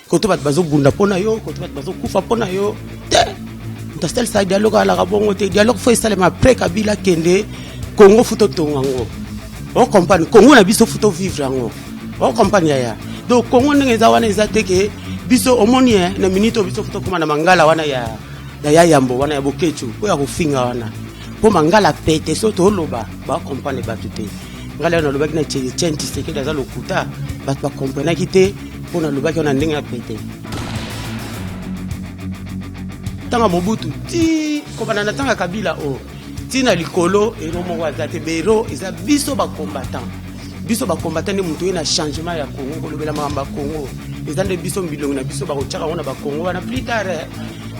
koto bat bazo bunda pona yo koto bat bazo kufa pona yo te ndastel sa dialogue ala kabongo te dialogue faut installer ma après Kabila kende Congo futo tongango o compagnie Congo na biso futo vivre yango o compagnie ya donc Congo ngeza wana ezateke biso omoni na minute biso futo kuma na mangala wana ya yambo wana ya bokechu ko ya kufinga wana po mangala pete so to loba ba compagnie batute ngala na loba kina chenti sekeda za lokuta bat ba compagnie kite po na loba kona ndenge ya pete tanga Mobutu ti ko banana tanga Kabila o tina likolo ero mo wazate bero eza biso ba combattant ni mutu na changement ya Congo ko lobela mamba Congo eza nde biso mbilongo na biso ba ko chaka wana ba Congo wana plus tard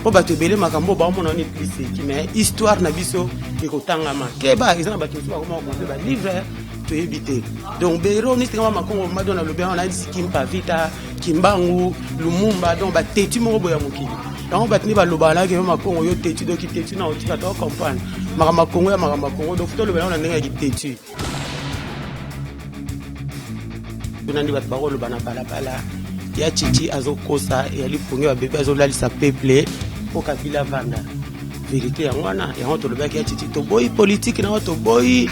po ba tebele makambo ba mona ni plus qui mais histoire na biso ekotanga ma keba eza na ba kiso ba ko ba livre to éviter donc bero ni tinga ma Congo madona lobela na Kimpa Vita Kimbangu Lumumba donc ba tetu mo boya mokili donc batni ba lobala ke ma Congo yo tetu do ki tetu na otika to comprendre makama Congo ya makama Congo donc to lobela na ndenge ki tetu tunandi bat ba lobana pala ya chichi azokosa ya liponge ba bébé azolalisa peuple po Kabila vanda vérité ya ngwana ya to lobaki ya chichi to boy politique na to boy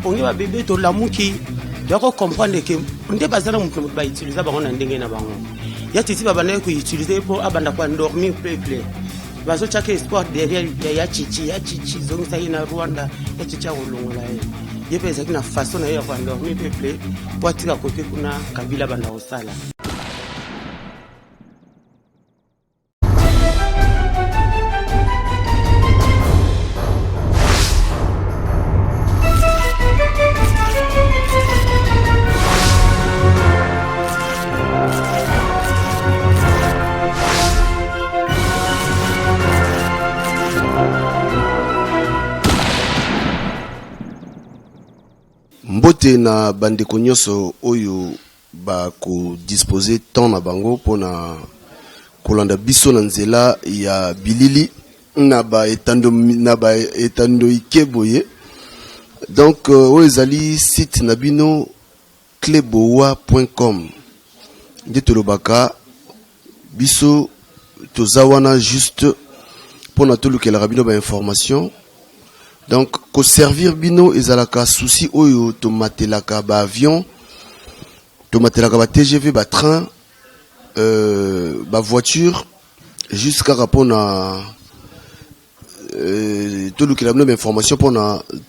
ponge ba bébé to lamuki yako comprendre que nde bazana mutu ba utiliser ba ngona ndenge na bango ya chichi ba bana ko utiliser pour abanda kwa dormir peuple bazo chaka espoir derrière ya chichi zongi sai na Rwanda ya chichi olongola ye pesa kina façon na ya kwa dormir peuple pour tika côté kuna Kabila banda osala. Mbote na bandeko nyonso oyo ba ko disposer temps na bango pona kolanda biso na nzela ya bilili na ba etando ikeboye donc oyo ezali site na bino cleboa.com nde tolobaka biso tozawana juste pona tolukela bino ba information. Donc, ko servir bino ezalaka souci oyo to matelaka ba avion, to matelaka ba TGV, ba train, ba voiture, jusqu'à répondre to lukela bino information pour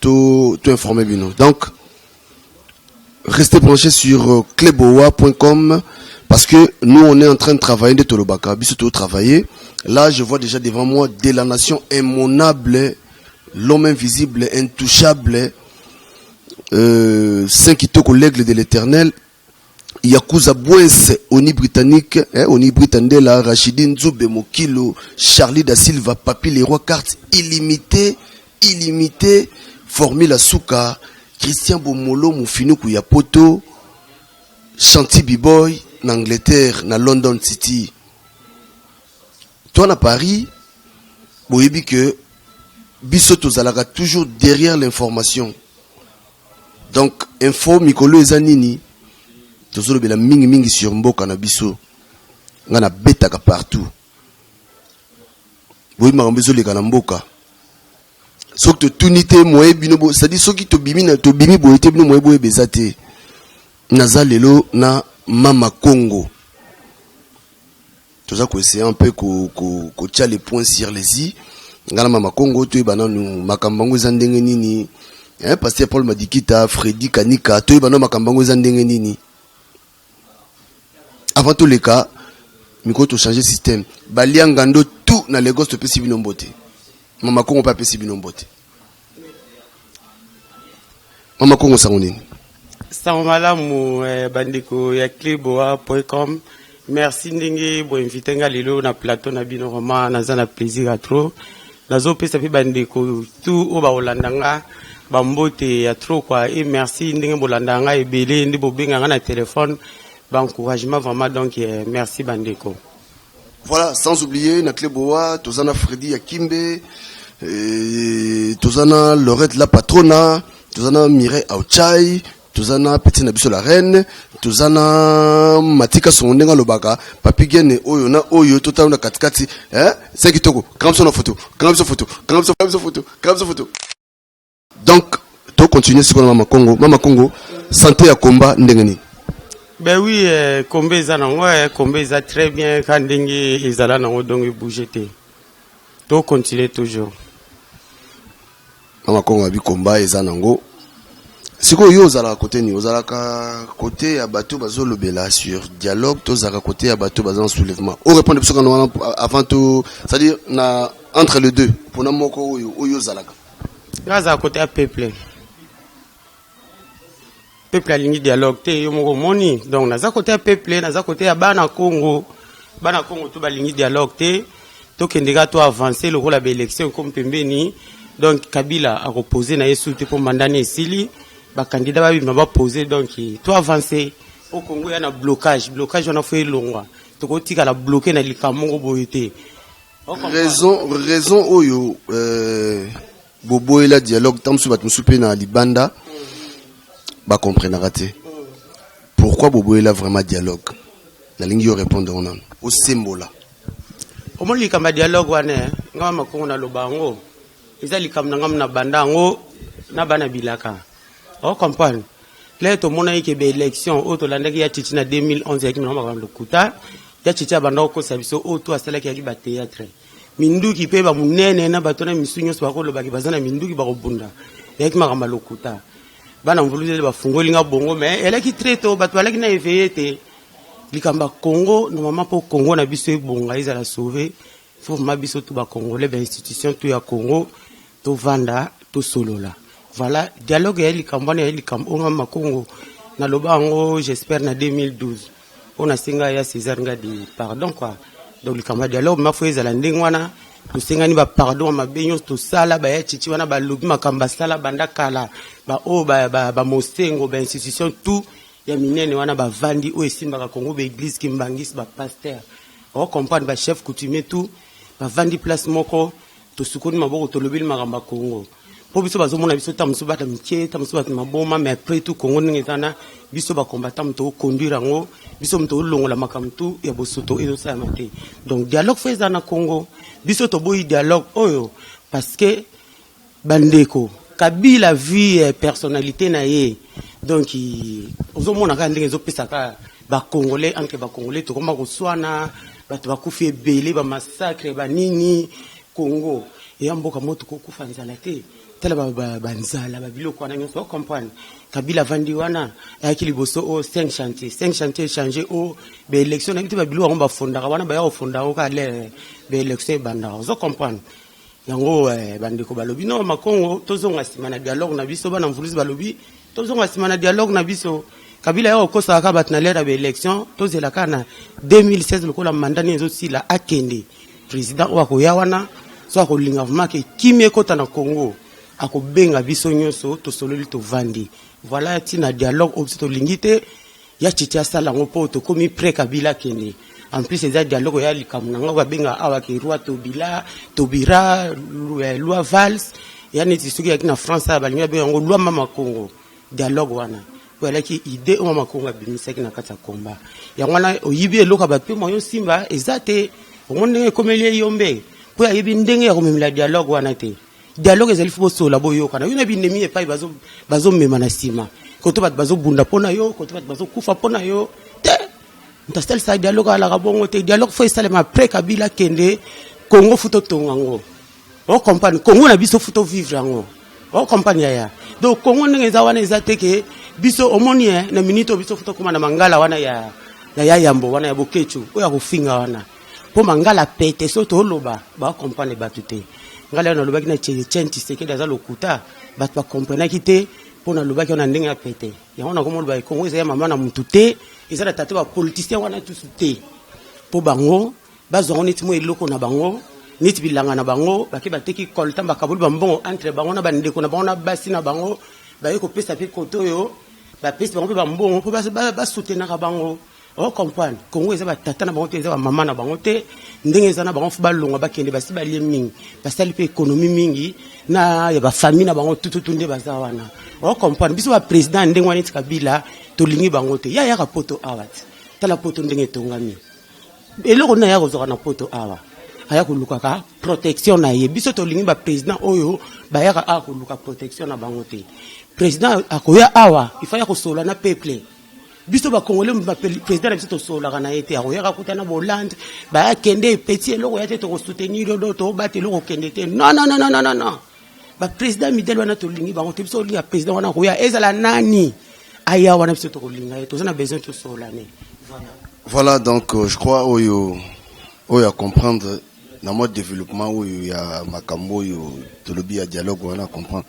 to informer bino. Donc, restez branchés sur cleboa.com parce que nous on est en train de travailler de Tolobaka, biso to travailler. Là, je vois déjà devant moi de la nation immonable. L'homme invisible, intouchable, Saint Kitoko, l'aigle de l'éternel, Yakuza Bouens, Oni Britannique, Oni Britandela, Rachidine Zoube, Mokilo, Charlie da Silva, Papi, les rois, cartes illimitées, Formula Souka, Christian Bomolo, Moufinou Yapoto, Chanty B-Boy, en Angleterre, na London City. Toi, à Paris, vous savez que Bisoto Zalaga toujours derrière l'information. Donc, info, Mikolo Zanini, toujours la mingi sur Mboka na biso. Ngana betaka partout. Oui, ma rambezo le Mboka. Sok to tunité moye bino, c'est-à-dire soki to bimi boete bino moye boye bezate. Nazalelo na Mama Congo. Tout ça, c'est un peu ko tia les points sur les i. Ngala Mama Congo to ibana nu makambango zandenge nini pasteur Paul Madikita Freddy Kanika to ibana makambango zandenge nini. Avant tous les cas miko to changer système baliangando tout na Lagos to pesi binombote Mama Congo pas pesi binombote Mama Congo sangonini Samalamu bandiko ya cleboa.com. Merci ndenge bo inviter nga lelo na plateau na bino vraiment naza na plaisir à trop. Nazo pesa pe bandeko tout o ba olandanga ba mbote ya trop quoi et merci ndenge bolandanga ebele ndi bo benga na téléphone ba encouragement vraiment donc merci bandeko. Voilà, sans oublier na Cleboa, tozana Freddy Akimbe, tozana Lorette la Patrona, tozana Mireille Aouchai, tozana petit na biso la reine tozana matika sondenga lobaka papi gene oyo na oyo totana katikati c'est kitoko kamso na photo donc to continuer ce qu'on a mama Congo santé ya combat ndengeni. Ben oui, combat eza très bien quand ndenge ezala nango donc bouger te to continuer toujours mama Congo abi combat eza nango. Siko yo ozala côté ni ozala ka côté ya bateau bazolobela sur dialogue to zaka côté ya bateau bazan soulèvement on répond de ce qu'on avant tout c'est-à-dire na entre les deux pour na moko oyo zalaka gaza côté ya peuple a ligne dialogue te yo moko moni donc naza côté ya peuple naza côté ya bana Congo to ba ligne dialogue te to kendeka to avancer le rôle la élection comme pembeni donc Kabila a reposé na yesu te pour mandat esili ba candidat ba poser donc to avancer au Congo il y a un blocage on a fait longwa to ko tika la bloquer na likamongo boyete raison oyo bobo et la dialogue tamsu bat musupe na libanda ba comprendre raté pourquoi bobo et la vraiment dialogue la ligne yo répondre on au symbole au moins likamba dialogue wana ngama Congo na lobango eza likamna ngam na bandango na bana bilaka. On comprend. Là, tout le monde a eu des élections. Auto l'année qui a titi na 2011 avec nous le kuta. Ya titi a bandao ko sabiso auto a cela qui a eu ba théâtre. Mindu qui paye ba munene na batona misunyo so ko lo ba ki bazana mindu ki ba ko bunda. Avec ma ramba le kuta. Bana mvulu ba fungo linga bongo mais elle qui traite au batwala qui na éveillé te. Likamba Congo normalement pour Congo na biso bonga ils la sauver. Faut ma biso tout ba Congolais ba institution tout ya Congo to vanda to solo là. Voilà, dialogue ya likambana ya likambo makongo na lobango j'espère na 2012 on a singa ya César ngadi pardon quoi donc likamba dialogue ma foi ezala ndengwana to singa ni ba pardon ma benyo to sala ba ya chichi wana ba lobi makamba sala banda kala ba o ba mosengo ba institution tout ya minene wana ba vandi o esimba ka Congo ba église kimbangis ba pasteur on comprendre ba chef coutumier tout ba vandi place moko to sukoni maboko to lobili makamba Congo. Pour biso bazomona biso tamuso bata mitie tamuso bata maboma mais après tout Congo ngezana biso ba combattant mto conduire ngo biso mto longola makamtu ya bosoto ezo sa mate donc dialogue fait na Congo biso to boyi dialogue oyo parce que bandeko Kabila vie personnalité na ye donc ozomona ka ndenge zo pesa ka ba congolais entre ba congolais to koma ko swana bato ba kufi ebele ba massacre ba nini Congo et mboka moto ko kufa nzala te tela banzala babiloko wana nyonso comprendre Kabila vandi wana ayaki liboso o 5 chantiers changer o be élection na bitu babiloko ba fondaka wana ba ya fonda o ka le be élection banda zo comprendre yango bandeko balobi no makongo tozonga simana dialogue na biso bana mvuluzi balobi tozonga simana dialogue na biso Kabila ya okosa ka bat na lera be élection tozela kana 2016 lokola mandat nezo sila akende président wa ko ya wana so ko linga vmake kimie kota na Congo ako benga biso nyonso to sololi to vandi voilà tina dialogue obsto lingite ya chitia sala ngopo to komi pré Kabila kende en plus c'est dialogue ya likamna ngwa benga awa ke roi to bira loi vals ya neti suki yakina France balinga benga ngo loi mama Congo dialogue wana voilà ki idée o mama Congo bimisaki na kata komba ya wana oyibi eloka bape moyo simba ezate onde komelie yombe po ya yibi ndenge ya komemela dialogue wana te dialogue ezali fo so la boyo kana yona binemi epai bazo mema na sima koto bat bazo bunda pona yo koto bat bazo kufa pona yo te ntastel sa dialogue ala kabongo te dialogue fo esale ma pré Kabila kende Congo futo tongango o compagnie Congo na biso futo vivre ngo o compagnie ya donc Congo ndenge za wana ezate ke biso omoni na minito biso futo kuma na mangala wana ya yambo wana ya bokechu o ya kufinga wana po mangala pete so to loba ba compagnie batute ngala na lobaki na chenti sekeda za lokuta bat ba comprendre kité pour na lobaki na ndenge ya pete ya ona komo ba Congo ya mama na mutute ezala tate ba politicien wana tout te po bango bazongo neti mo eloko na bango neti bilanga na bango baki bateki kolta bakabuli bambongo entre bango na bandeko na bango na basi na bango ba yeko pesa pe kotoyo ba pesa bango bambongo po ba soutenir bango o comprendre Congo eza ba tata na bango te eza ba mama na bango te ndenge eza na bango fu balonga bakende basi balie mingi basali pe économie mingi na ya ba famille na bango tututu nde baza wana on comprendre biso ba président ndenge wani Kabila to lingi bango te ya ka poto awat tala poto ndenge tongami eloko na ya ko na poto awa aya ko luka ka protection na ye biso to lingi ba président oyo ba ya ka ko luka protection na bango te président akoya awa il faut ya ko sola na peuple biso ba congolais ba président biso to sola kana ete akoya ka kutana ba Hollande ba ya kende petit eloko ya te to soutenir do to ba te eloko kende te non ba président midel wana to lingi bango te biso lingi président wana koya ezala nani aya wana biso to linga to na besoin to sola ne voilà donc je crois oyo à comprendre dans mode développement où il y a makambo yo to lobi ya dialogue wana comprendre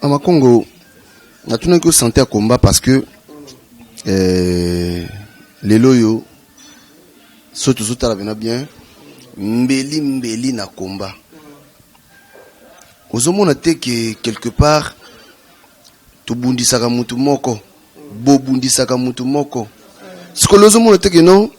ama Congo na tuna ko santé à combat parce que les loyo surtout la vena bien mbeli na combat ozomona te que quelque part to bundisaka mutu moko bo bundisaka mutu moko siko ozomona te que non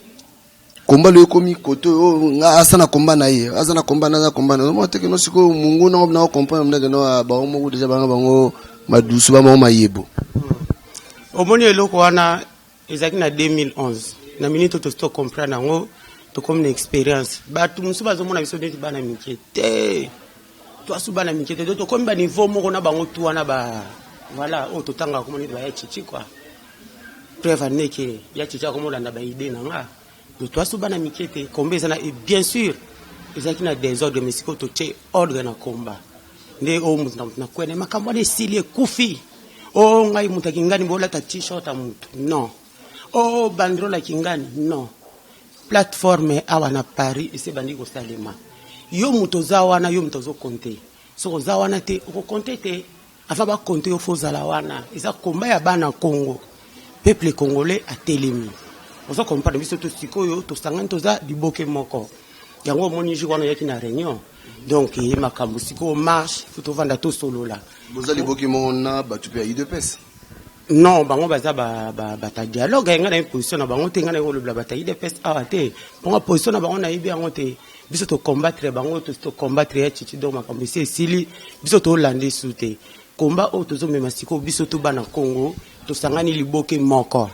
combat le komi koto nga asana combat na ye asana combat na ozomona te que non siko mungu na comprendre mna que non ba omo déjà bango madusu ba mo mayebo omoni eloko wana ezaki na 2011 na minute to comprendre ngo to comme une expérience batu musu bazomona biso neti bana mikete to asubana mikete to comme ba niveau moko na bango tu wana ba voilà o to tanga komoni ba ya chichi quoi preuve neke ya chichi ko molanda ba idée na nga to asubana mikete kombe sana et bien sûr ezaki na désordre mais siko to che ordre na combat nde o mutu na kwene makambo ne sili kufi o ngai mutu kingani bola ta t-shirt amutu non o bandrola kingani non plateforme awana Paris ese bandi ko salema yo mutu zawana yo mutu zo compter so zawana te ko compter te afa ba compter yo fo zala wana eza komba ya bana Congo peuple congolais a telemi ozo comprendre biso to sikoyo to sangani to za diboke moko yango moni jikwana yaki na réunion donc il makambo siko marche futo vanda to solo la bozali boki mona batu pe UDPS non bango baza ta dialogue nga na position na bango te nga na ko le bata UDPS awate bango position na bango na ibi yango te biso to combattre bango to combattre ya chichi donc makambo c'est sili biso to lande soute combat o to zo mema siko biso to bana Congo to sangani liboke moko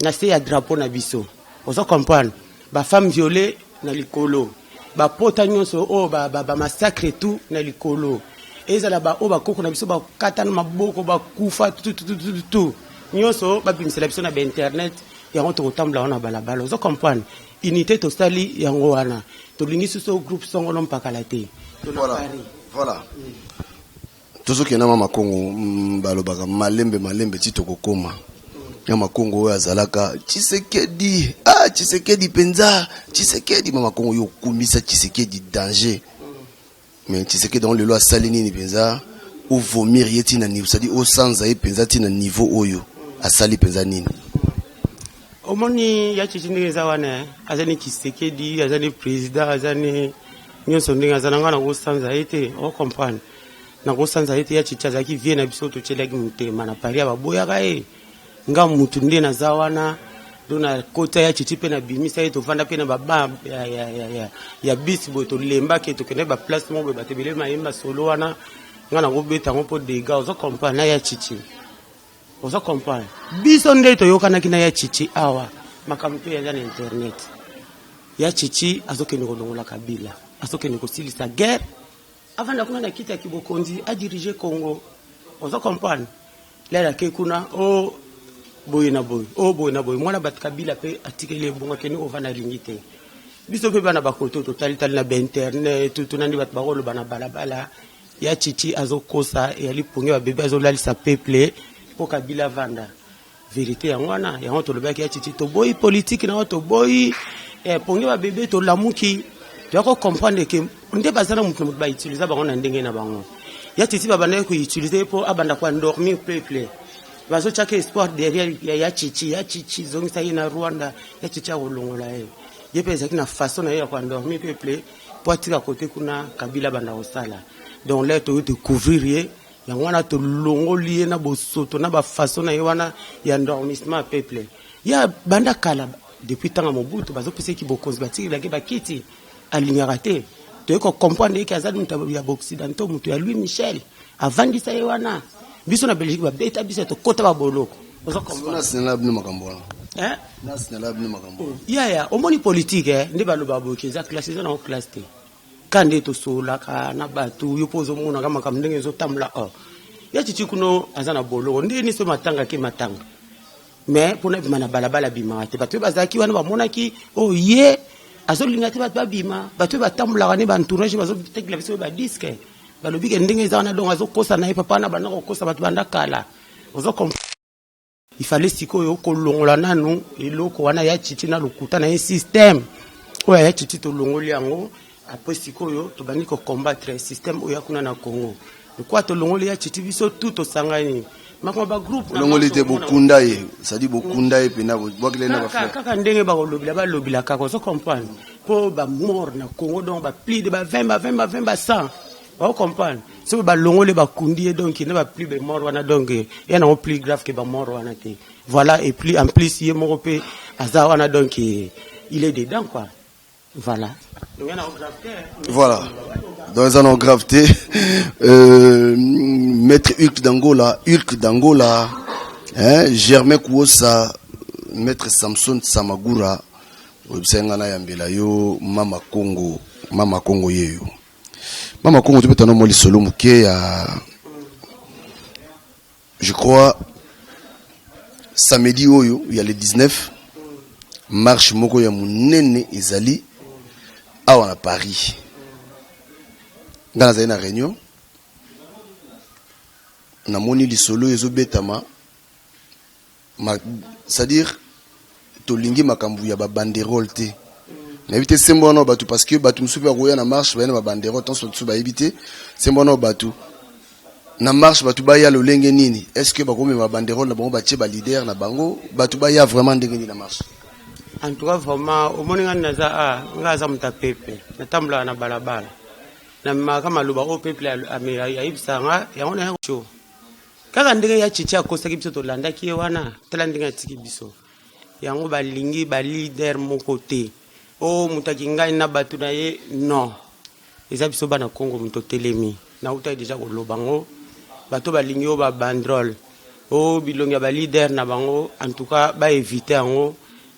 na se ya drapeau na biso ozo comprendre ba femme violée na likolo ba pota nyonso o ba massacre tout na likolo ezala ba o ba koko na biso ba katana maboko ba kufa tout nyonso ba bimisela biso na internet yango to kotambla wana balabala ozo comprendre unité to sali yango wana to lingisi so groupe songo no mpakala te voilà tozo kena mama Congo balobaka malembe tito kokoma ya makongo azalaka Tshisekedi penza Tshisekedi mama Congo yo kumisa Tshisekedi danger mais Tshisekedi dans le loi salini ni penza ou vomir yeti na niveau c'est-à-dire au sans aïe penza ti na niveau oyo asali penza nini omoni ya Tshisekedi zawana azani Tshisekedi azani président azani nyonso ndinga azana na au sans aïe te on comprendre na au sans aïe te ya Tshisekedi ki vient na biso to tshela ki mutema na paria baboya kae nga mutu nde na zawana dona kota ya chichipe na bimisa yeto vanda pe na baba ya bis bo to lemba ke to kene ba place mo ba tebele mayemba solo wana nga na go beta ngo po dega ozo comprendre na ya chichi ozo comprendre biso nde to yokana kina ya chichi awa makampe ya na internet ya chichi azokene ko longola Kabila azokene ko silisa guerre avant kuna na kita kibokonzi a diriger Congo ozo comprendre la ke kuna o boy na boy mwana bat Kabila pe atikele bonga keni ovana ringite biso pe bana bakoto total na internet tout nandi bat bakolo bana balabala ya chichi azokosa ya liponge ba bébé azolalisa peuple po Kabila vanda vérité ya ngwana ya ngoto lobaki ya chichi to boy politique na to boy ponge ba bébé to lamuki tu ko comprendre que nde bazana mutu ba utiliser bango na ndenge na bango ya chichi baba na ko utiliser po abanda kwa dormir peuple bazo chake espoir derrière ya chichi zongisa ina Rwanda ya chichi olongola ye pesa kina façon na ya kwa dormir peuple po atika côté kuna Kabila banda osala donc là to découvrir ya wana to longoli na bosoto na ba façon na wana ya endormissement peuple ya banda kala depuis tant Mobutu bazo pesa ki bokonzi batiki la ke bakiti alignarate to ko comprendre que azali mutu ya occidentaux mutu ya Louis Michel avandisa wana biso na Belgique ba beta biso to kota ba boloko ozo comprendre c'est na bino makambo hein na c'est na bino makambo ya omoni politique ndi baloba boki za classe zo na classe te kande to sola ka na batu yo pozo mona kama kam ndenge zo tamla ya chichi kuno azana boloko ndi ni so matanga ke matanga mais pona bima na balabala bima te batu bazaki wana ba monaki ye azolinga te batu babima batu batambula ne ba entourage bazo tekla biso ba disque balobi ke ndenge za wana donc azokosa na papa na bana kokosa batu banda kala ozo il fallait sikoyo kolongola nanu eloko wana ya chichi na lokuta na un système oya ya chichi to longoli yango après sikoyo to bani ko combattre système oya kuna na Congo quoi to longoli ya chichi biso tout osangani makoma ba groupe longoli te bokunda ye ça dit bokunda ye pena bokile na ba frère kaka ndenge ba lobila kaka so comprendre po ba mort na Congo donc ba plus de ba 20 ba 100 on comprendre so ba longoli ba kundi donc il ne va plus de mort wana donc il y a non plus grave que ba mort wana te voilà et puis en plus il est mort pe aza wana donc il est dedans quoi voilà donc il y a non gravité voilà dans un gravité maître Hulk d'Angola hein Germain Kouosa maître Samson Samagura obsengana yambela yo mama Congo yeyo Mama Congo tu peux t'en nommer solo mouké je crois samedi oyo il y a le 19 marche moko ya munene ezali awa na Paris dans la réunion na moni li solo ezo betama c'est-à-dire to lingi makambu ya ba banderole te na éviter sembono batu parce que batu msupe roya na marche ba na bandero tant so ba éviter sembono batu na marche batu ba ya lolenge nini est-ce que ba ko me ba bandero na bango ba tie ba leader na bango batu ba ya vraiment ndenge ni na marche en tout cas vraiment au moninga naza ngaza mutapepe na tambla na balabala na makama luba o peple ya ibsanga ya ona ya cho kaka ndenge ya chicha kosa kibiso to landa ki wana tala ndenge tiki biso yango ba lingi ba leader mon côté mutaki ngai na batu na ye non eza biso bana Congo muto telemi na uta deja ko lobango bato balingi o ba bandrol bilongi ba leader na bango en tout cas ba éviter yango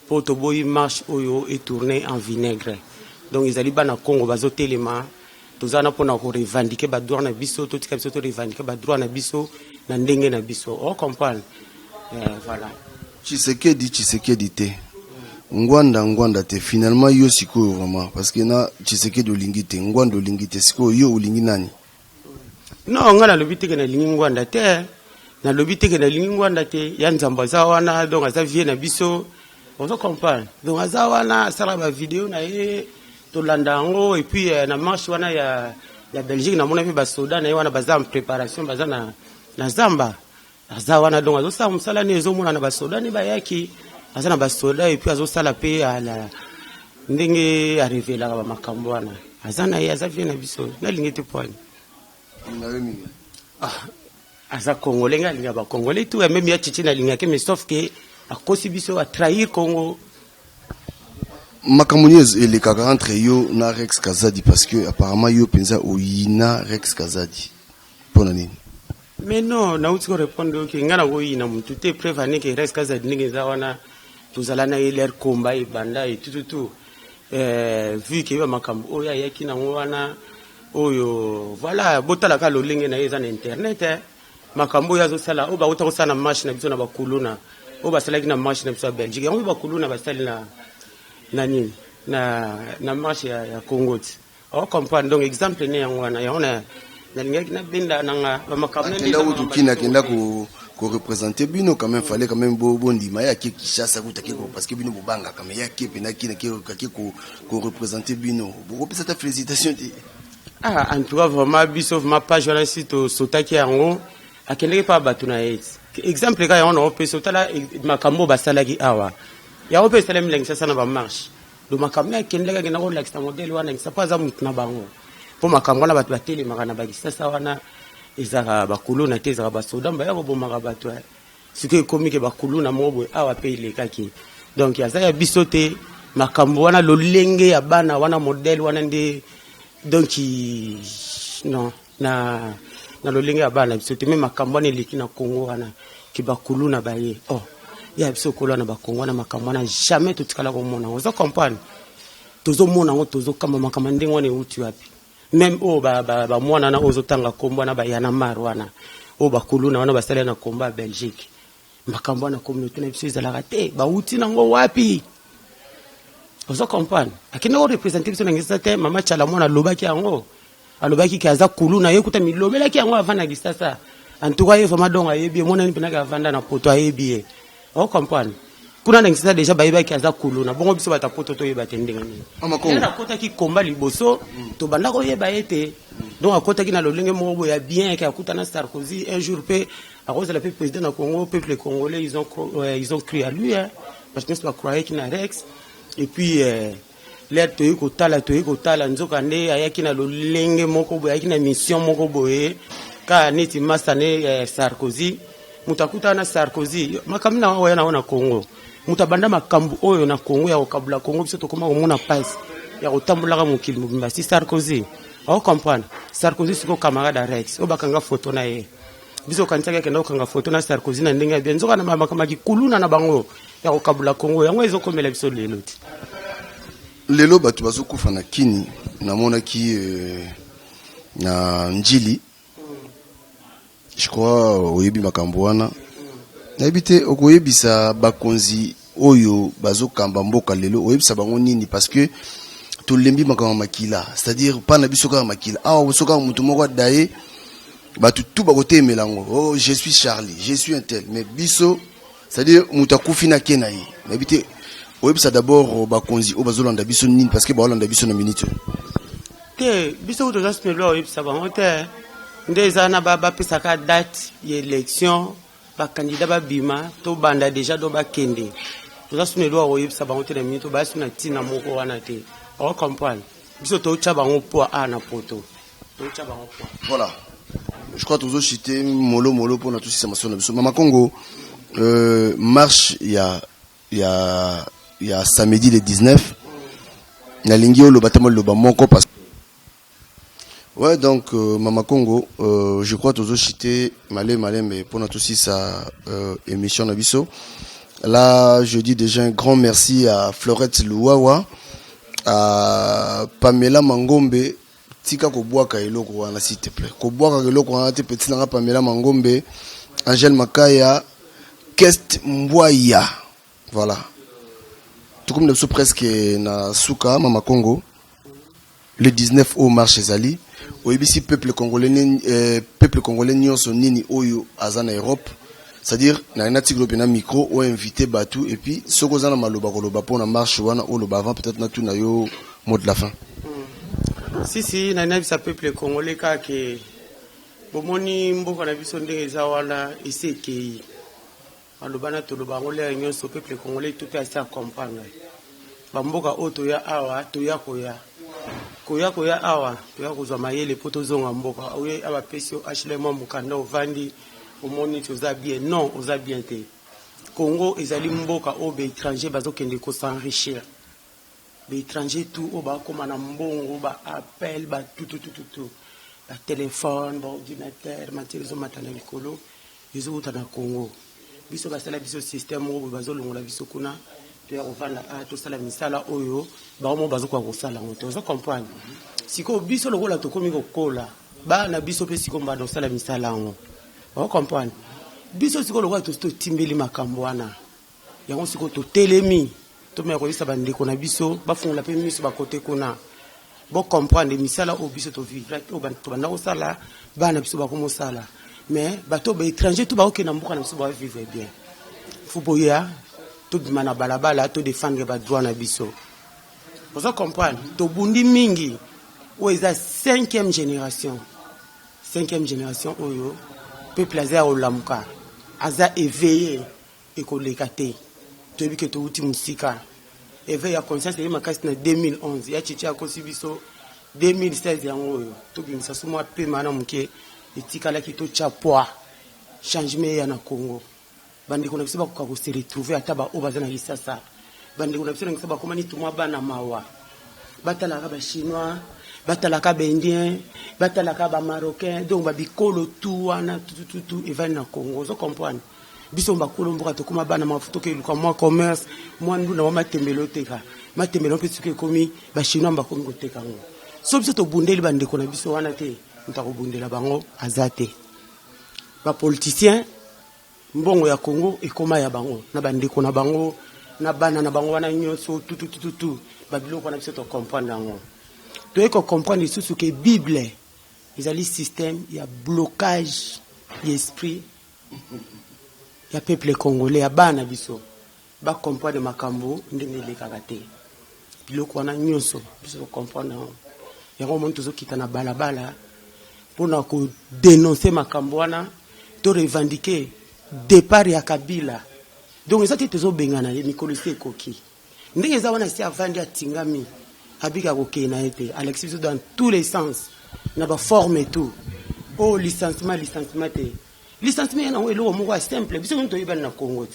pour to boyi marche oyo et tourner en vinaigre donc ils allaient bana Congo bazo telema tozana pona ko revendiquer ba droit na biso to tika biso to revendiquer ba droit na biso na ndenge na biso comprendre voilà Tshisekedi te Ngwanda te finalement yo sikoyo vraiment parce que na Tshisekedi olingi te Ngwanda olingi te sikoyo yo olingi nani non ngana lobi te na lingi Ngwanda te na lobi te na lingi Ngwanda te ya nzamba za wana donc aza vie na biso on comprendre donc aza wana sala ba vidéo na ye to landa ngo et puis na marche wana ya Belgique na mona pe ba soda na ye wana baza en préparation baza na zamba aza wana donc azo sa musala ne ezo mona na ba soda ne ba yaki azana basoda et puis azosala pe ala ndenge a révéler ba makambo wana azana ye azavie na biso na lingete point aza congolais nga linga ba congolais tout même ya chichi na linga ke mais sauf que a kosi biso a trahir Congo makambo et les kaka entre yo na Rex Kazadi parce que apparemment yo penza oyina Rex Kazadi pona nini mais non na uti ko répondre que ngana oyina mutu te prévenir que Rex Kazadi ninge za wana tuzalana leur combat et banda et tout vu que yo makambo oya yaki na wana oyo voilà botala ka lolenge na yeza na internet makambo yazo sala ba uta ko sana marche na biso na bakuluna ba sala ki na marche na biso ya Belgique yango bakuluna ba sala na nini na marche ya Congo comprendre donc exemple ne yango wana ya ona na linga na benda na ba makambo na kenda ko représenter bino quand même fallait quand même bondi maya ki Kinshasa kutaki ko parce que bino bobanga quand même ya ki pena ki ko représenter bino beaucoup plus ta félicitation en tout cas vraiment biso ma page wana site sotaki yango akendeke pa batuna exemple ka on peut sotala makambo basalaki awa ya ope salem lengisa sana ba marche do makambo akendeke na ko l'extra modèle wana ngisa pa za mutna bango po makambo na batu bateli makana bakisa sa wana ezaka bakuluna te ezaka basoda mbaya ko bomaka bato sike komike bakuluna mobo awa pe ilekaki donc yaza ya biso te makambo wana lolenge ya bana wana modèle wana nde donc non na na lolenge ya bana biso te me makambo wana eleki na Congo wana kibakulu na baye ya biso kolo na bakongo na makambo wana jamais totikala komona oza comprendre tozomona ngo tozokamba makambo ndenge wana euti wapi même ba mwana na ozotanga kombo na bayana maro wana bakulu na wana basala na komba ya Belgique makambo na communauté na biso ezalaka te bauti nango wapi ozo comprendre akende ko représenter biso na ngisa te mama chala mwana lobaki yango alobaki ki aza kulu na yekuta milobelaki yango avanda gisasa en tout cas ye vraiment donc ayebi mona ni penaka avanda na poto ayebi o comprendre kuna na ngisa déjà bayebaki aza kulu na bongo biso bata poto to yeba tendenga ni na kota ki komba liboso to banda ko yeba ete donc akota ki na lolenge moko ya bien ki akuta na Sarkozy un jour pe à cause de la président na Congo peuple congolais ils ont cru à lui parce que ça croyait qu'il n'a Rex et puis l'air toyi kotala nzoka nde ayaki na lolenge moko boye ayaki na mission moko boye ka neti masane Sarkozy mutakuta na Sarkozy makamina wao na Congo mutabanda makambu oyo na Congo ya okabula Congo biso tokoma komona passe ya kotambulaka mokili mobimba si Sarkozy au comprendre Sarkozy siko camarade à Rex obakanga photo na ye biso kantsaka kenda okanga photo na Sarkozy na ndenge bien nzoka na makamaki kuluna na bango ya kokabula Congo yango ezokomela biso lelo ti lelo batu bazokufa na kini namonaki na njili je crois oyebi makambo wana nayebite okoyebisa bakonzi oyo bazokamba mboka lelo oyebisa bango nini parce que tolembi makambo makila c'est-à-dire pas na biso ka makila soka mutu moko daye batu tout bakote melango oh je suis Charlie je suis un tel mais biso c'est-à-dire mutu akufi na kenayi nayebite oyebisa d'abord bakonzi o bazolanda biso nini parce que baolanda biso na minute te biso to just melo oyebisa bango te ndeza na bapesaka date ya élection ba candidat ba bima to banda déjà do ba kende to just melo oyebisa bango te na minute ba suna tina moko wana te o comprendre biso to cha bango po na poto to cha bango po voilà je crois toujours citer molo pour notre système national biso mama Congo marche il y a samedi le 19 na lingio le bâtiment le bamoko parce ouais donc mama Congo je crois toujours citer malé mais pour notre aussi sa émission na biso là je dis déjà un grand merci à Florette Louawa à Pamela Mangombe tika ko boaka eloko wana s'il te plaît ko boaka eloko wana te petit na Pamela Mangombe Angel Makaya Kest Mbwaya voilà tout comme nous sommes presque na Souka mama Congo le 19 au marche Zali au ibisi peuple congolais nyonso nini oyo azana Europe c'est-à-dire na nati groupe na micro ou invité Batu et puis soko zana maloba koloba pour na marche wana o loba avant peut-être na tout na yo mot de la fin si na bisa peuple congolais ka ke bomoni mboka na biso ndenge za wana isekei alobana to loba ngole nyonso peuple congolais tout est à comprendre ba mboka oto ya awa to ya koya awa to ya kozwa mayele poto zonga mboka oye aba pesio HLM mukanda ovandi omoni toza bien non oza bien te Congo ezali mboka o be étranger bazokende ko s'enrichir be étranger tout o ba koma na mbongo ba appel ba tout ba téléphone ba ordinateur matériel matana likolo biso uta na Congo biso basala biso système o bazolongola biso kuna to ya kovanda to sala misala oyo ba mo bazokwa kosala ngoto ozo comprendre siko biso lokola to komi kokola ba na biso pe siko mbado sala misala ngo on comprendre biso siko lokola to timbeli makambo wana yango siko to telemi to me ko isa bandeko na biso ba fungula pe miso ba kote kuna bo comprendre misala o biso to vivre to banda ko sala ba na biso ba ko sala mais bato ba étranger to ba ok na mboka na biso ba vivre bien fuboya to dimana balabala to défendre ba droit na biso vous comprenez to bundi mingi o eza 5e génération oyo peuple aza olamuka aza éveillé et kolekate to bi ke to uti musika éveil ya conscience ya makasi na 2011 ya chichi akosi biso 2016 yango oyo to bimisa sumwa pe mana muke etikala ki to chapwa changement ya na Congo bandeko na biso ba ko se retrouver ataba o bazana lisasa bandeko na biso na biso ba komani tumwa bana mawa batala ba chinois batalaka bindien batalaka ba marocain donc ba bikolo tout wana tout et va na Congo zo comprendre biso bakolo mboka to kuma bana mafuto ke luka moi commerce moi nduna wa matembelo teka matembelo pe tsuke komi ba chinois ba komi koteka ngo so biso to bundeli bande ko na biso wana te ntako bundela bango azate ba politicien mbongo ya Congo ekoma ya bango na bande ko na bango na bana na bango wana nyonso tout ba biloko na biso to comprendre ngo to eko comprendre sous que Bible ils ont le système il y a blocage d'esprit il y a peuple congolais ya bana biso ba comprendre makambo ndenge le kakate biloko wana nyonso biso comprendre ya ko monto zo kita na balabala pona ko dénoncer makambo wana to revendiquer départ ya Kabila donc ça te zo bengana ni kolose koki ndenge za wana si avandi atingami abika koke na ete Alexis dans tous les sens na ba forme et tout oh licenciement te licenciement na wo elo mo simple biso nto yiba na Congo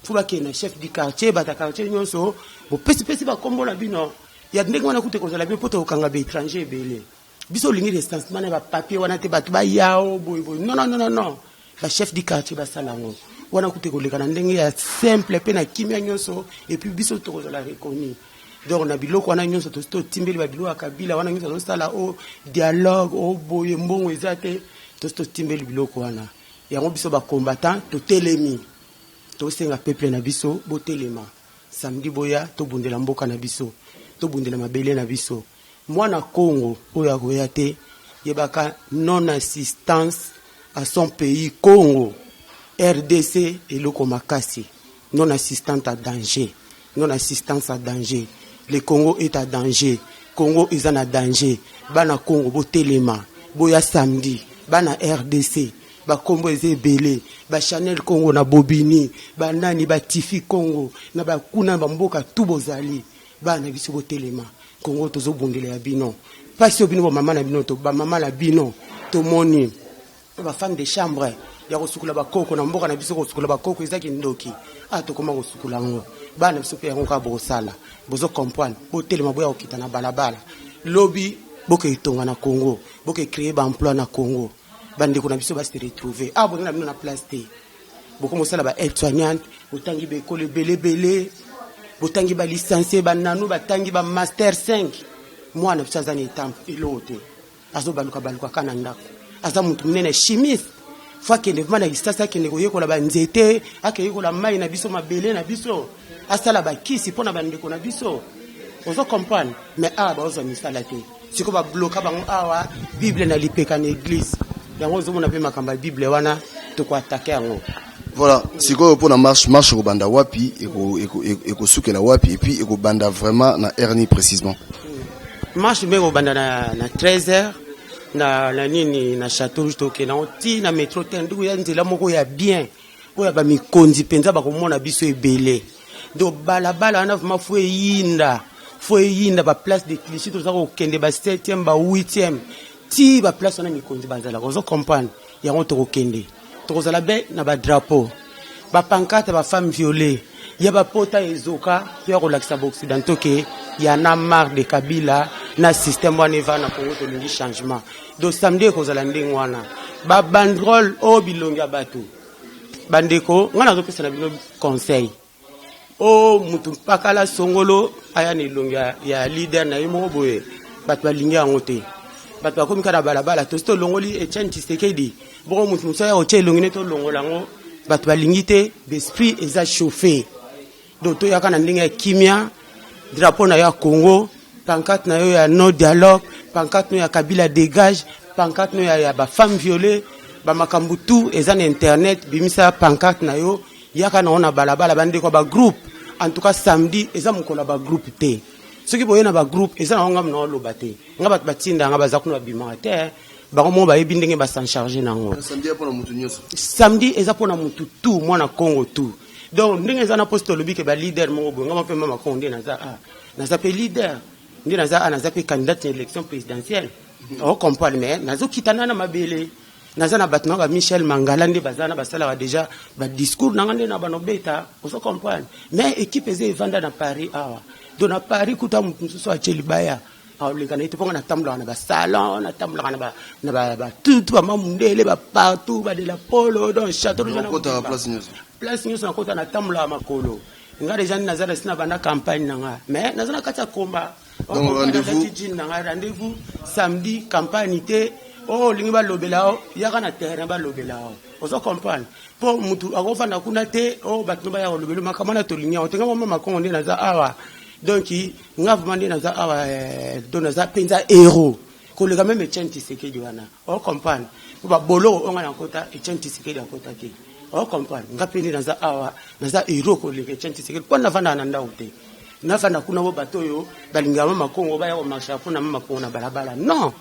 fu ba kena chef du quartier bata quartier nyonso bo pesi ba kombola bino ya ndenge wana kute kozala bi poto okanga be étranger belé biso lingi licenciement na ba papier wana te batu ba yao boy non ba chef du quartier ba salango wana kute koleka na ndenge ya simple pe na kimia nyonso et puis biso to kozala reconnu donc na biloko wana nyonso to timbeli ba biloko Kabila wana nyonso to sala o dialogue o boye mbongo ezate to timbeli biloko wana yango biso ba combattant to telemi to senga peuple na biso bo telema samedi boya to bundela mboka na biso to bundela mabele na biso mwana Congo oya koya te yebaka non assistance à son pays Congo RDC et loko makasi non assistante à danger non assistance à danger le Congo est à danger Congo est en danger bana Congo bo telema boya samedi bana RDC ba Congo ezebele ba Chanel Congo na Bobini ba nani ba Tifi Congo na ba kuna ba mboka tubozali bana biso bo telema Congo tozo bondela ya bino pasi obino ba mama na bino to ba mama la bino to moni ba femme de chambre ya kosukula ba koko na mboka na biso kosukula ba koko ezaki ndoki to koma kosukula ngo bana biso pe ngo ka bosala bozo comprendre bo telema boya okita na balabala lobby boke itonga na Congo boke créer ba emploi na Congo bande ko na biso ba se retrouver bo na bino na place te boko mosala ba aide-soignante botangi be ko le belé botangi ba licencié ba nanu batangi ba master 5 mwana tsazani temple ilote azo baluka kana ndako aza mutu munene chimiste fois que devant la distance que ne koyeko la banzete akeyeko la mai na biso mabele na biso asala ba kisi pona bande ko na biso ozo comprendre mais ba ozo misala te siko ba bloquer bango awa Bible na lipeka na église yango zo mona pe makamba Bible wana to ko attaquer yango. Voilà, siko pour la marche ko banda wapi eko sukela wapi et puis eko banda vraiment na hernie précisément. Marche ko banda na 13h na nini na château juste ke na oti na métro tendu ya nzela moko ya bien oya ba mikonzi penza ba komona biso ebele do balabala na vraiment faut yinda ba place de cliché to za ko kende ba 7e ba 8e ti ba place na mikonzi bazala ko zo comprendre ya ngo to ko kende to ko zala be na ba drapeau ba pancarte ba femme violée ya ba pota ezoka ya ko lakisa occidentaux ke ya na marre de Kabila na système wana va na Congo to lingi changement do samedi ko zala ndenge wana ba bandrol o bilonga bato bandeko ngana zo pesa na bino conseil o mutu pakala songolo aya ni longa ya leader na yimo boye bato balingi yango te bato bakomi kana balabala to sto longoli Etienne Tshisekedi boko mutu musaya o che longine to longola ngo bato balingi te l'esprit eza chauffé do to ya kana ndenge ya kimia drapeau na ya Congo pancarte na yo ya no dialogue pancarte no ya Kabila dégage pancarte no ya ba femme violée ba makambu tout eza na internet bimisa pancarte na yo yaka na ona balabala bande ko ba groupe en tout cas samedi eza mokola ba groupe te soki boye na ba groupe eza na ngam na loba te ngaba batinda ngaba za kuna bima te ba ko mo ba yebi ndenge ba s'en charger nango samedi eza pona mutu tout mwana Congo tout donc ndenge eza na poste lobi ke ba leader mo bo ngama pe mama Konde na za pe leader ndi na za pe candidat à l'élection présidentielle on comprend mais nazo kitana na mabele naza na batna ba Michel Mangala ndi bazana basala déjà ba discours nangande na banobeta on se comprend mais équipe eze vanda na Paris awa donc na Paris kuta mutu so a Chelibaya aoleka na ite mpo na tambolaka na basalon na tambolaka na batutu bamamundele bapartout badela polo don château place nyonso nakota na tambolaka makolo nga deja naza na sina banda campagne nanga mais naza na kati ya komba rendez-vous samedi campagne te olingi balobela o yaka na terrain balobela o ozo comprendre po mutu akofanda kuna te bato baya kolobela makambo na tolingi o tenga mama makongo nde naza awa donc nga vraiment nde naza awa do naza penza héros koleka même Etienne Tshisekedi wana o comprendre po babolo onga na kota Etienne Tshisekedi akota te o comprendre nga pende naza awa naza héros koleka Etienne Tshisekedi po navanda na ndao te navanda kuna bo bato yo balinga mama makongo baya ko marcher po na mama makongo na balabala non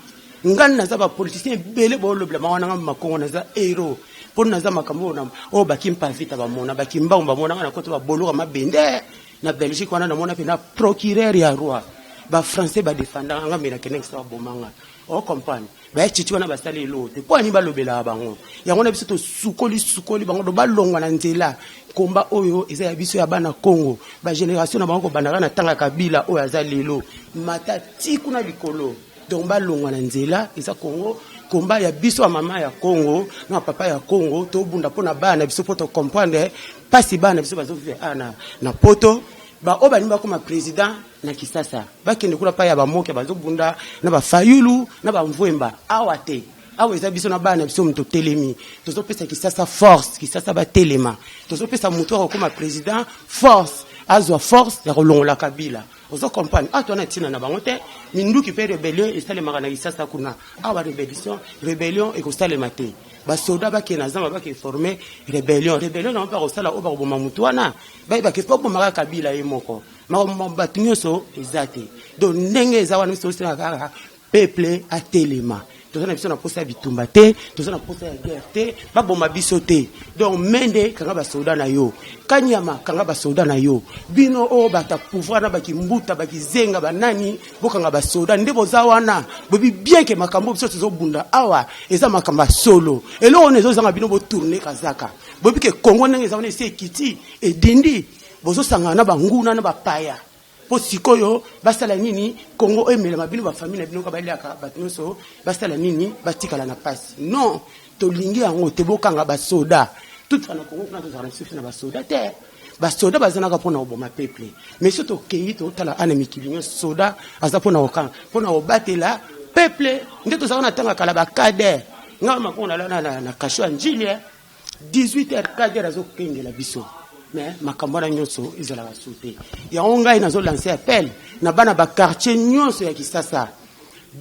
ngani naza ba politicien bele bo lobla mawana ngam makongo naza héros pour naza makambo na bakimpa vita ba mona bakimba ba mona na koto ba boloka mabende na Belgique wana na mona pe na procureur ya roi ba français ba défendant ngam na kenex ba bomanga o comprendre ba chichi wana ba sale lote po ani ba lobela bango yango na biso to sukoli bango do ba longwa na nzela komba oyo eza ya biso ya bana Congo ba génération na bango bandaka na tanga kabila oyo aza lelo matati kuna likolo donc balongwa na nzela eza Congo komba ya biso ya mama ya Congo na papa ya Congo to bunda pona bana biso poto comprendre pasi bana biso bazo vivre na poto ba oba nimba comme président na Kisasa bakende kula pa ya ba moke bazo bunda na ba fayulu na ba mvwemba awate awa eza biso na bana biso mto telemi tozo pesa Kisasa force Kisasa ba telema tozo pesa mutu comme président force azwa force ya kolongola kabila ozo comprendre atona tina na bango te minduki pe rébellion esalemaka na Kisasa kuna awa rébellion ekosalema te basoda bakena zamba bake former rébellion na mpa kosala oba koboma mutu wana bayebake po bomaka kabila ye moko bato nyonso eza te donc ndenge eza wana biso osala kaka peuple atelema toza na biso na posa ya bitumba te toza na posa ya guerre te baboma biso te donc mende kanga basoda na yo kanyama kanga basoda na yo bino o bata pouvoir na bakimbuta bakizenga banani bokanga basoda nde boza wana bobi bien ke makambo biso tozobunda awa eza makambo solo eloko nezo zanga bino bo tourner kazaka bobi ke Congo ndenge eza wana ese kiti edindi bozo sanga na banguna na bapaya po sikoyo basala nini Congo emela mabino ba famille na bino ka baliaka batnoso basala nini batikala na pasi non to lingi yango te bokanga basoda tout fana Congo kuna to zara sifina basoda te basoda bazana ka pona oboma peuple mais surtout keyi to tala ana mikilinyo soda aza pona okanga pona obatela peuple ndeto za na tanga kala ba kader ngama kona na kasho njili 18h kader azo kengela biso mais makambona nyonso ezala basute ya ongai nazo lancer appel na bana ba quartier nyonso ya Kisasa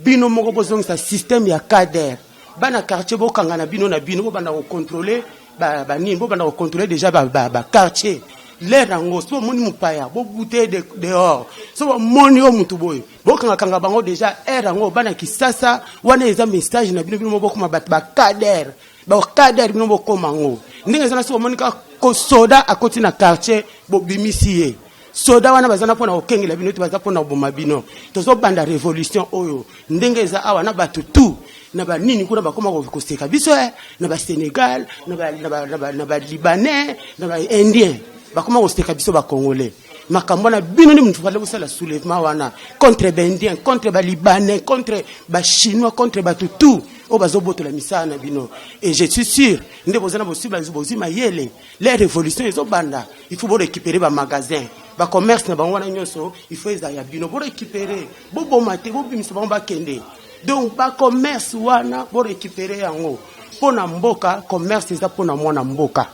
bino moko bozongisa système ya kader bana quartier bokanga na bino bo bana ko contrôler ba nini bo bana ko contrôler déjà ba quartier l'air ngo so moni mupaya bo bouter dehors so moni o mutu boy bokanga bango déjà air ngo bana Kisasa wana eza message na bino moko kuma ba kader ba kader bino bokoma ngo ndenge zana so monika ko soda akoti na quartier bo bimisiye soda wana bazana pona okengela bino te baza pona oboma bino tozo banda révolution oyo ndenge za awa na batu tout na ba nini kuna bakoma ko seka biso na ba Sénégal na ba Libanais na ba Indien bakoma ko seka biso ba Congolais makambo na bino ni mtu fale kusala soulèvement wana contre ba Indien contre ba Libanais contre ba Chinois contre ba tout o bazoboto la misana bino et je suis sûr nde bozana bosiba zibozima yele les révolutions ezo banda il faut récupérer ba magasin ba commerce na bango na nyonso il faut eza ya bino bo récupérer bo bomate bo bimisa bango ba kende donc ba commerce wana bo récupérer yango pona mboka commerce eza pona mwana mboka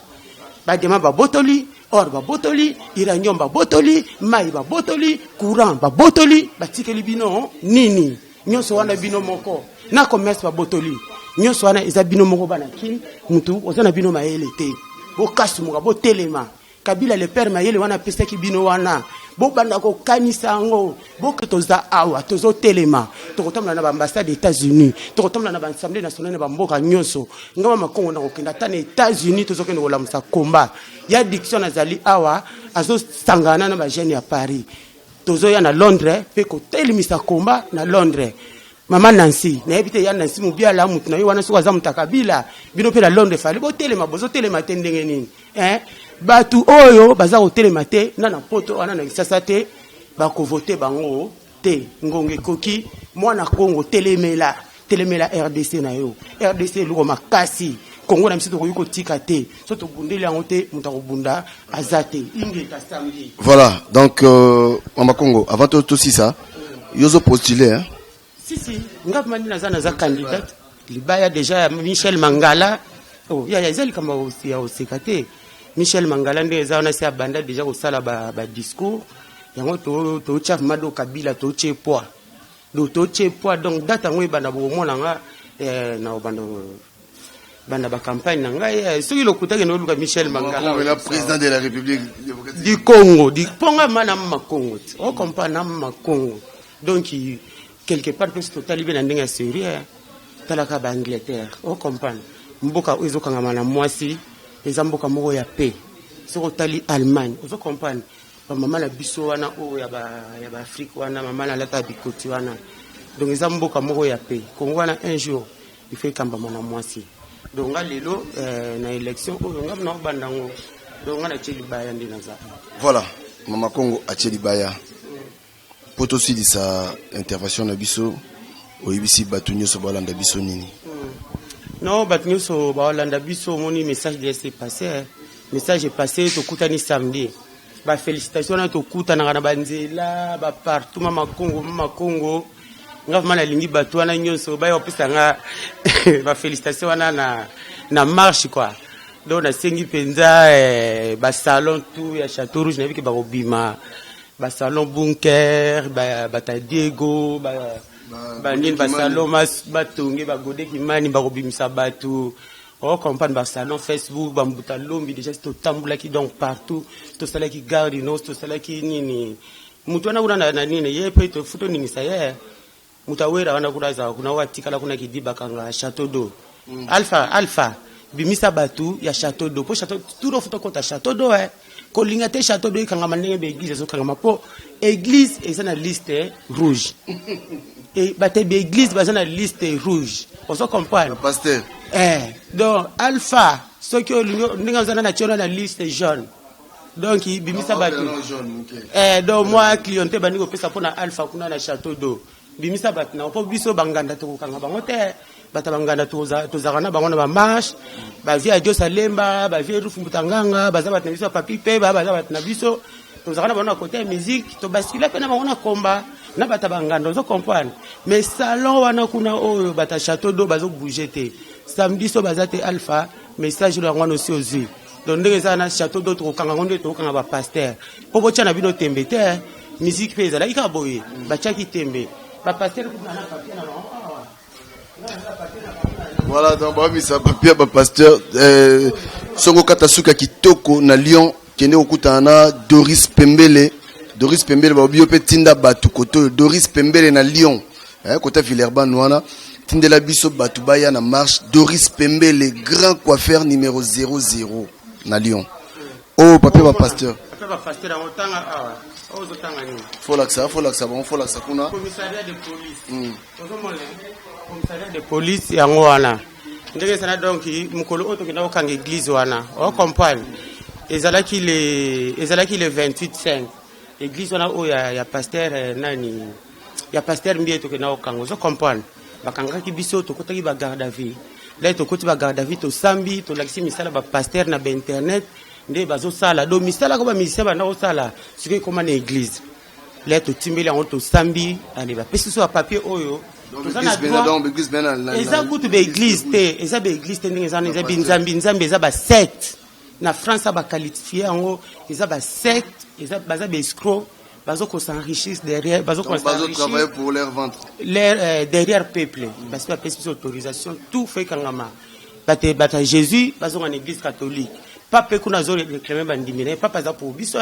ba dema ba botoli or ba botoli iranium ba botoli mai ba botoli courant ba botoli batikeli bino nini nyonso wana bino moko na commerce ba botoli nyonso wana eza bino moko bana kin mutu ozana bino mayele te bo kasumuka bo telema kabila le père mayele wana pesa ki bino wana bo banda ko kanisa ngo bo toza awa tozo telema tokotamla na ba ambassade des États-Unis tokotamla na ba assemblée nationale na ba mboka nyonso ngama makongo na kokenda tane États-Unis tozo kende kolamusa komba ya diction azali awa azo sangana na ba jeune ya Paris tozo ya na Londres pe ko telimisa komba na Londres Mama Nancy na ebite ya Nancy mubia la mutu na yo wana soka za mutakabila bino pe la Londres fali bo telema bozo telema tendenge nini batu oyo baza ko telema te na poto wana na Kisasa te ba ko voter bango te ngonge koki mwana Congo telemela RDC na yo RDC luko makasi Congo na msito ko tika te so to bundeli yango te muta bunda azate inge ka samedi. Voilà, donc Mama Congo avant tout aussi ça yozo postulé hein. Si ngap mani na za candidat libaya déjà Michel Mangala oh ya ezali kama aussi ya osekate Michel Mangala ndeza ona si abanda déjà ko sala ba discours yango to chaf mado kabila to chepoa do to chepoa donc data ngwe bana bo mona nga na banda ba campagne na ngai soki lokutake no luka Michel Mangala le président de la République du Congo di ponga mana ma Congo o comprend na ma Congo donc quelque part que c'est totalement bien ndinga sérieux talaka ba Angleterre o comprend mboka ezo kanga na mwasi ezamboka moko ya paix soko tali Allemagne ozo comprendre ba mama la biso wana o ya ba Afrique wana mama la lata bikoti wana donc ezamboka moko ya paix Congo wana un jour il fait kamba mona mwasi donc lelo na élection o ngam na bandango donc na tsheli baya ndina za voilà Mama Congo a tsheli baya poto si di sa intervention na biso o ibisi batunyo so balanda biso nini non batunyo so balanda biso moni message de s'est passé message est passé to kutani samedi ba félicitations na to kutana na banzela ba partout Mama Congo ngaf mana lingi batu wana nyonso ba yopisa nga ba félicitations wana na marche quoi donc na sengi penza ba salon tout ya Château Rouge na biki ba obima ba salon bunker ba ta Diego ba nini ba salon mas batonge ba gode kimani ba obimisa batu o comprendre ba salon Facebook ba mbuta lombi déjà to tambula ki donc partout to sala ki garde no to sala ki nini mutu wana kuna na nini ye pe to futo nini sa ye mutawera wana kulaza kuna watikala kuna kidiba kanga Château d'eau alpha bimisa batu ya Château d'eau po Château tout futo kota Château d'eau ko lingate Château d'eau kanga manenge be église so kanga po église eza na liste rouge et bate be église baza na liste rouge on se comprend pasteur donc alpha ce que ninga zana na tshona na liste jaune donc bimisa batu donc moi clientèle baniko pesa pona alpha kuna na Château d'eau bimisa batu na po biso banganda to kanga bango te bata banganda to zakana bango na ba marche ba via Dieu salemba ba via rufu mutanganga baza batu na biso papi pe baza batu na biso to zakana bango na côté musique to basila pe na bango na komba na bata banganda zo comprendre mais salon wana kuna oyo bata Château d'eau bazo bouger te samedi so bazate alpha message lo ngwana aussi aux yeux donc ndenge ça na Château d'eau to kanga ngondo to kanga ba pasteur po bocha na bino tembe te musique pesa la ikaboye bachaki tembe ba pasteur kuna na papier na voilà donc ba misa papier ba pasteur songo katasuka kitoko na Lyon kene okutana Doris Pembele ba bio pe tinda batu koto Doris Pembele na Lyon côté Villeurbanne wana tindela biso batu baya na marche Doris Pembele grand coiffeur numéro 00 na Lyon oh papier ba pasteur en otanga faut l'accès kuna commissariat de police commissariat de police yango wana ndenge sana donc mukolo oto kina okanga église wana o comprendre ezalaki le 28/5 église wana o ya pasteur nani ya pasteur mbieto kina okanga zo comprendre bakanga ki biso to kotaki ba garde à vue là to koti ba garde à vue to sambi to lakisi misala ba pasteur na ba internet nde bazo sala do misala ko ba misala na osala sike koma na église là to timbeli en to sambi ale ba pesi so a papier oyo eza kutu be église te eza be église te ndenge ezana eza binzambi eza ba secte na France ba qualifier yango eza ba secte eza baza be escroc bazo ko s'enrichir derrière bazo travailler pour leur ventre derrière peuple parce que la pesi autorisation tout fait kangama bata Jésus bazo en église catholique papa kuna zo réclamer bandimina papa za pour biso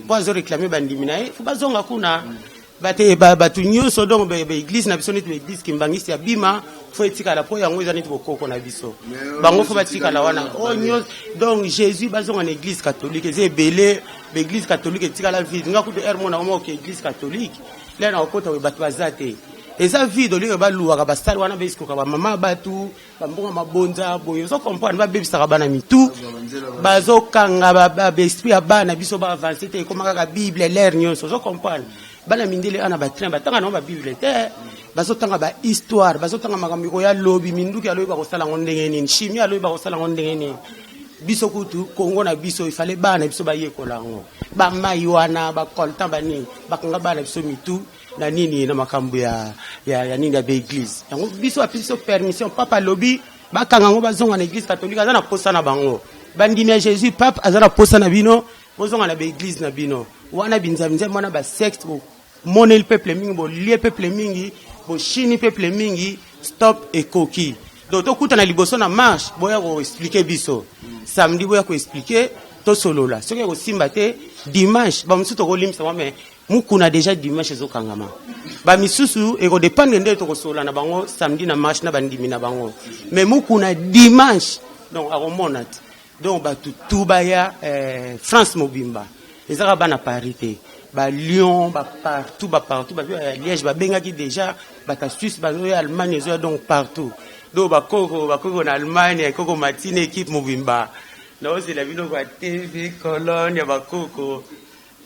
pour zo réclamer bandimina faut bazonga kuna batu nyonso donc be église na biso neti église kimbangisi ya bima faut etika la po yango ezani bokoko na biso bango faut batika la wana o nyonso donc Jésus bazonga na église catholique eze belé be église catholique etika la vide nga kuto hermona omo ke église catholique là na okota we batu bazate eza vide oli ba luwa ba sali wana besko ka ba mama batu ba mbonga mabonza boyo so comprendre ba bebisa bana mitu bazo kanga ba esprit ya bana biso ba avancer te komaka ka bible l'air nyonso so comprendre bana mindele ana ba train batanga na ba bibliothèque bazotanga ba histoire bazotanga makambo ya lobi minduki ya lobi ba kosala ngondenge nini chimie ya lobi ba kosala ngondenge nini biso kutu Kongo na biso ifale bana biso ba yekola ngo ba mai wana ba kolta ba nini bakanga bana biso mitu na nini na makambo ya nini ya église yango biso apiso permission papa lobi bakanga ngo bazonga na église catholique azana posa na bango bandimi ya Jésus pape azana posa na bino bozonga na église na bino wana binzamze mwana ba secte bo monel peuple mingi bo lié peuple mingi bo chini peuple mingi stop et coquille donc to kuta na liboso na marche boya ko expliquer biso samedi boya ko expliquer to solo la soki ko simba te dimanche ba msuto ko limsa mais mukuna déjà dimanche zo kangama ba misusu e ko dépendre ndé to ko sola na bango samedi na marche na bandimi na bango mais mukuna dimanche donc a remonat donc ba tout baya France mobimba ezaka bana parité ba Lyon ba partout ba Liège ba bengaki déjà ba ta Suisse ba Allemagne zo donc partout donc ba koko na Allemagne koko matine équipe mobimba non c'est la bino ba TV Cologne ba koko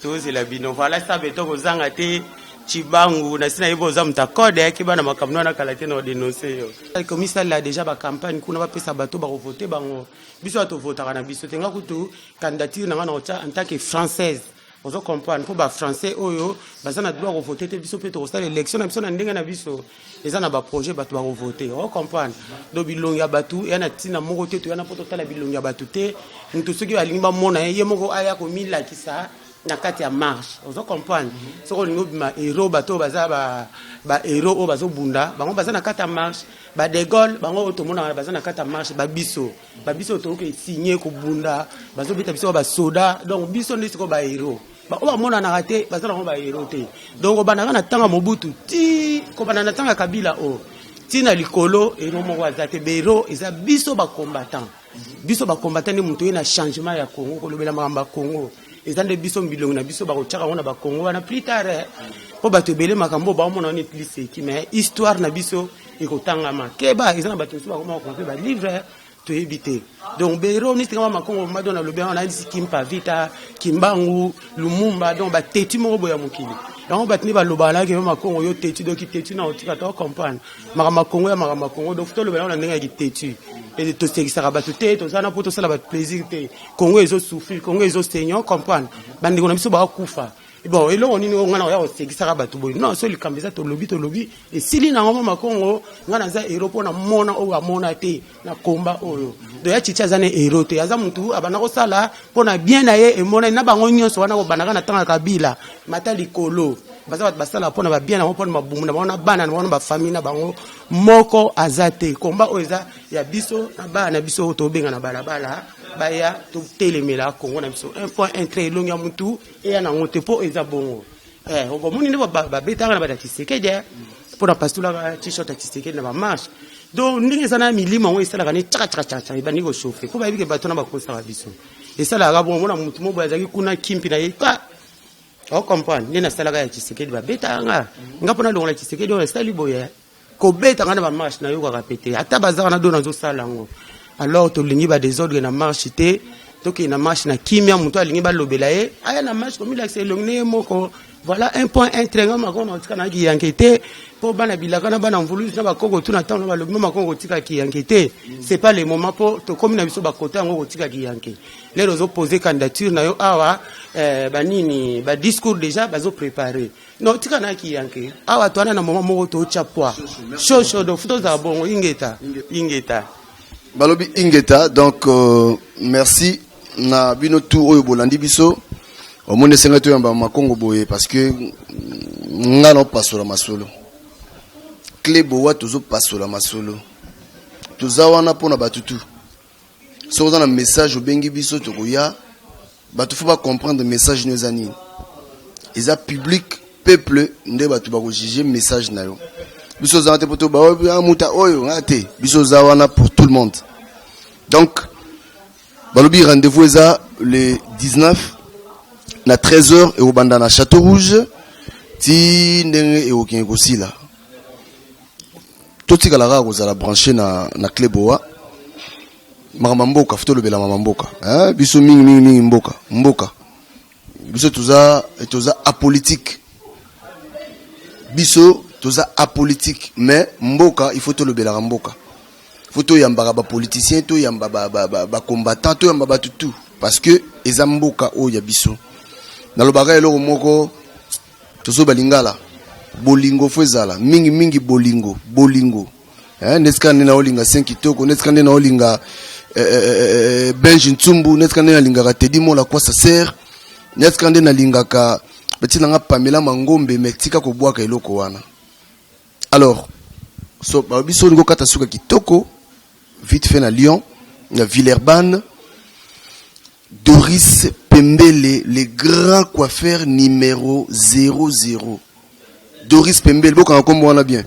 to c'est la bino voilà ça beto ko zanga te Chibangu na sina ibo za mtakode yaki bana makamno na kalate na dénoncer yo comme ça là déjà ba campagne kuna ba pesa bato ba voter bango biso ato voter na biso tenga kutu candidature na ngana en tant que française on se comprend pour ba français oyo bazana droit voter te biso peto ça l'élection na biso na ndenge na biso les ana ba projet bato ba voter on comprend do bilongi ya batu yana tina moko te to yana poto tala bilongi ya batu te ntu soki ba lingba mona ye moko aya ko mila kisa na kati ya marche on se comprend so ko lingo ma héros bato baza ba héros o bazo bunda bango baza na kati ya marche ba de Gaulle bango to mona baza na kati ya marche ba biso to ko signer ko bunda bazo bita biso ba soda donc biso ndi ko ba héros ba o ba mona na raté baza na ba héros te donc ba na tanga Mobutu ti ko bana na tanga Kabila o ti na likolo héros moko azate bero eza biso ba combattant ni muto na changement ya Congo ko lobela mamba Congo ezande biso mbilongo na biso ba ko tshaka na ba Congo na plus tard po ba to bele makambo ba mona ni plus qui mais histoire na biso e ko tangama keba ezana ba to ba ko ma ba livre to éviter donc bero ni tingama makongo madona lobela na ndisi kimpa vita kimbangu lumumba donc ba teti mo boya mokili donc ba tini ba lobala ke makongo yo teti donc teti na otika to comprendre makama kongo ya makama kongo donc to lobela na ndenge ya teti et to sekisa ba to te to sana poto sala ba plaisir te kongo ezo souffrir kongo ezo seigneur comprendre bandi ko na biso ba kufa bon elo oni ngo ngana ya osekisa ba to boy non so likambisa to lobby et sili na ngoma makongo ngana za Europe na mona o amona te na komba oyo do ya chicha zane erote aza muntu abana ko sala pona bien na ye e mona na bango nyonso wana ko banaka na tanga Kabila mata likolo baza basala pona ba bien na pona mabumu na bana bana na ba famille na bango moko azate komba oza ya biso na bana biso to benga na balabala baya to telemela Kongo na biso un point entrée longa mutu e na ngote po eza bongo o moni ne ba betanga na ba Tshisekedi pona pastula t-shirt ya Tshisekedi na ba marche donc ndenge sana milima ngo isala kani tchaka ibani ko chauffer ko ba bike bato na ba kosa biso esala ga bongo na mutu mo ba zaki kuna kimpi na yeka o comprendre ni na sala ga ya Tshisekedi ba betanga ngapona longola Tshisekedi o sali boya ko betanga na ba marche na yo ka répéter ata bazaka na dona zo sala ngo alors to lingi ba désordre na marche te to ki na marche na kimia mutu alingi ba lobela ye aya na marche comme il a c'est longne moko voilà un point intéressant makon on tika na ki enquêter pour bana bilaka na bana mvulu na ba kongo tuna temps na ba lobi makon ko tika ki enquêter c'est pas le moment pour to comme na biso ba côté ngo ko tika ki enquêter les réseaux poser candidature na yo awa ba nini ba discours déjà bazo préparer non tika na ki enquêter awa to na moment moko to chapwa show do photo za bongo ingeta balobi ingeta donc merci na bino tout oyo bolandi biso au monde senga to yamba makongo boye parce que nga no pasola masolo clé bowa tozo pasola masolo tozawana pona batutu so za na message obengi biso tokoya batu faut pas comprendre message nos ani eza public peuple nde batu ba ko juger message na yo biso za te poto ba muta oyo ngate biso zawana pour tout le monde donc balobi rendez-vous eza le 19 na 13h et au bandana Château Rouge ti ndenge e okinga kosila toti kala ga kozala branché na Kleboa mama mboka futo lobela mama mboka biso mingi mboka biso toza apolitique biso toza apolitique mais mboka il faut to le belaka mboka faut to yamba ba politicien to yamba ba combattant to yamba ba tout parce que eza mboka o ya biso na lobaka eloko moko tozo balingala bolingo fezala mingi bolingo neska nena olinga 5 kitoko neska nena olinga Benji Ntsumbu neska nena linga Teddy Mola kwa sa sert neska nena linga ka petit nanga Pamela Mangombe metika ko bwaka eloko wana. Alors so ba biso ngo kata suka kitoko vite fait na Lyon na Villeurbanne. Doris Pembele, le grand coiffeur numéro 00. Doris Pembele, beaucoup en combo on a bien.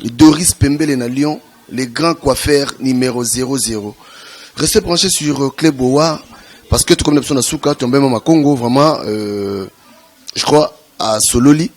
Doris Pembele na Lyon, le grand coiffeur numéro 00. Restez branchés sur Cléboa parce que tout comme l'option à Souka, tu as même à Congo, vraiment, je crois, à Sololi.